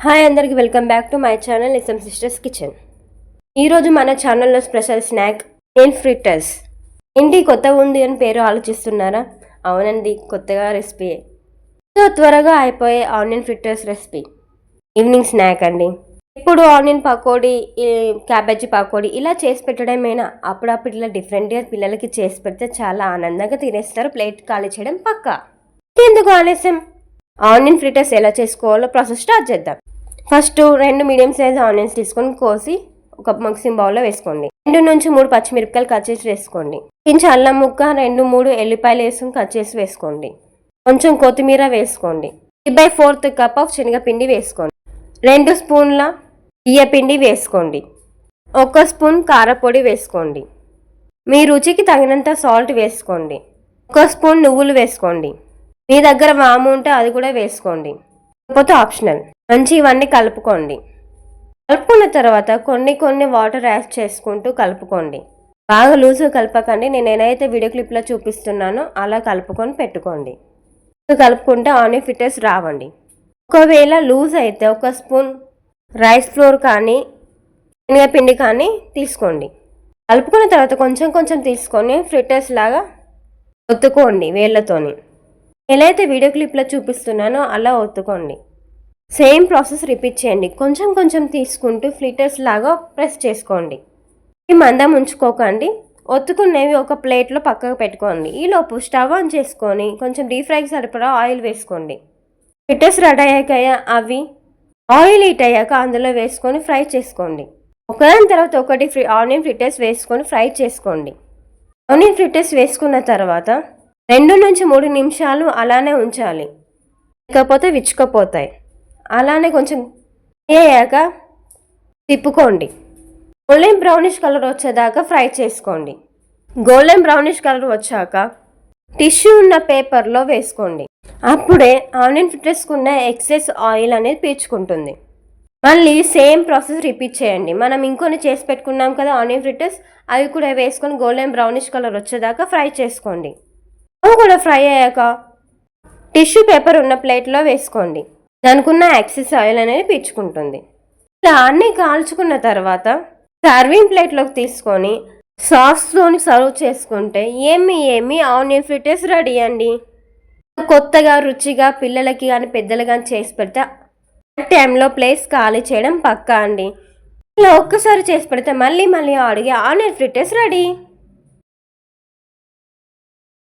Hi అందరికి welcome back to my channel నిజం sisters kitchen. ఈరోజు మన ఛానల్లో స్పెషల్ స్నాక్ ఆనియన్ ఫ్రిటర్స్. ఏంటి కొత్తగా ఉంది అని పేరు ఆలోచిస్తున్నారా? అవునండి, కొత్తగా రెసిపీ. సో త్వరగా అయిపోయే onion fritters recipe. Evening snack అండి. ఇప్పుడు ఆనియన్ పకోడీ, క్యాబేజీ పకోడీ ఇలా చేసి పెట్టడమేనా? అప్పుడప్పుడు ఇలా డిఫరెంట్గా పిల్లలకి చేసి పెడితే చాలా ఆనందంగా తినేస్తారు. ప్లేట్ ఖాళీ చేయడం పక్కా. ఎందుకు ఆలస్యం? ఆనియన్ ఫ్రిటర్స్ ఎలా చేసుకోవాలో ప్రాసెస్ స్టార్ట్ చేద్దాం. ఫస్ట్ 2 మీడియం సైజ్ ఆనియన్స్ తీసుకొని కోసి ఒక మిక్సింగ్ బౌల్లో వేసుకోండి. 2 నుంచి 3 పచ్చిమిరపకాయలు కట్ చేసి వేసుకోండి. కొంచెం అల్లం ముక్క, 2-3 ఎల్లిపాయలు వేసుకొని కట్ చేసి వేసుకోండి. కొంచెం కొత్తిమీర వేసుకోండి. 3/4 కప్ ఆఫ్ శనగపిండి వేసుకోండి. 2 స్పూన్ల బియ్యపిండి వేసుకోండి. 1 స్పూన్ కారపొడి వేసుకోండి. మీ రుచికి తగినంత సాల్ట్ వేసుకోండి. 1 స్పూన్ నువ్వులు వేసుకోండి. మీ దగ్గర వాము ఉంటే అది కూడా వేసుకోండి, లేకపోతే ఆప్షనల్. మంచి ఇవన్నీ కలుపుకోండి. కలుపుకున్న తర్వాత కొన్ని వాటర్ యాడ్ చేసుకుంటూ కలుపుకోండి. బాగా లూజ్గా కలపకండి. నేను ఏదైతే వీడియో క్లిప్లో చూపిస్తున్నానో అలా కలుపుకొని పెట్టుకోండి. కలుపుకుంటే ఆనియన్ ఫ్రిటర్స్ రావండి. ఒకవేళ లూజ్ అయితే 1 స్పూన్ రైస్ ఫ్లోర్ కానీ శనగపిండి కానీ తీసుకోండి. కలుపుకున్న తర్వాత కొంచెం తీసుకొని ఫ్రిటర్స్ లాగా ఒత్తుకోండి వేళ్ళతోని. ఎలా అయితే వీడియో క్లిప్లో చూపిస్తున్నానో అలా ఒత్తుకోండి. సేమ్ ప్రాసెస్ రిపీట్ చేయండి. కొంచెం తీసుకుంటూ ఫ్లిటర్స్ లాగా ప్రెస్ చేసుకోండి. ఈ మందం ఉంచుకోకండి. ఒత్తుకునేవి ఒక ప్లేట్లో పక్కకు పెట్టుకోండి. ఈలోపు స్టవ్ ఆన్ చేసుకొని కొంచెం డీప్ ఫ్రైకి సరిపడా ఆయిల్ వేసుకోండి. ఫ్లిటర్స్ రెడీ అయ్యాక అవి ఆయిల్ హీట్ అయ్యాక అందులో వేసుకొని ఫ్రై చేసుకోండి. ఒకదాని తర్వాత ఒకటి ఆనియన్ ఫ్రిటర్స్ వేసుకొని ఫ్రై చేసుకోండి. ఆనియన్ ఫ్రిటర్స్ వేసుకున్న తర్వాత 2 నుంచి 3 నిమిషాలు అలానే ఉంచాలి, లేకపోతే విచ్చుకపోతాయి. అలానే కొంచెం అయ్యాక తిప్పుకోండి. గోల్డెన్ బ్రౌనిష్ కలర్ వచ్చేదాకా ఫ్రై చేసుకోండి. గోల్డెన్ బ్రౌనిష్ కలర్ వచ్చాక టిష్యూ ఉన్న పేపర్లో వేసుకోండి. అప్పుడే ఆనియన్ ఫ్రిటర్స్కున్న ఎక్సెస్ ఆయిల్ అనేది పీల్చుకుంటుంది. మళ్ళీ సేమ్ ప్రాసెస్ రిపీట్ చేయండి. మనం ఇంకొన్ని చేసి పెట్టుకున్నాం కదా ఆనియన్ ఫ్రిటర్స్, అవి కూడా వేసుకొని గోల్డెన్ బ్రౌనిష్ కలర్ వచ్చేదాకా ఫ్రై చేసుకోండి. అవి కూడా ఫ్రై అయ్యాక టిష్యూ పేపర్ ఉన్న ప్లేట్లో వేసుకోండి. దానికి ఉన్న ఎక్సెస్ ఆయిల్ అనేది పీల్చుకుంటుంది. ఇలా అన్నీ కాల్చుకున్న తర్వాత సర్వింగ్ ప్లేట్లోకి తీసుకొని సాస్తోని సర్వ్ చేసుకుంటే ఏమి ఆనియన్ ఫ్రిటర్స్ రెడీ అండి. కొత్తగా రుచిగా పిల్లలకి కానీ పెద్దలు కానీ చేసి పెడితే టైంలో ప్లేస్ ఖాళీ చేయడం పక్కా అండి. ఇలా ఒక్కసారి చేసి పెడితే మళ్ళీ అడిగే ఆనియన్ ఫ్రిటర్స్ రెడీ.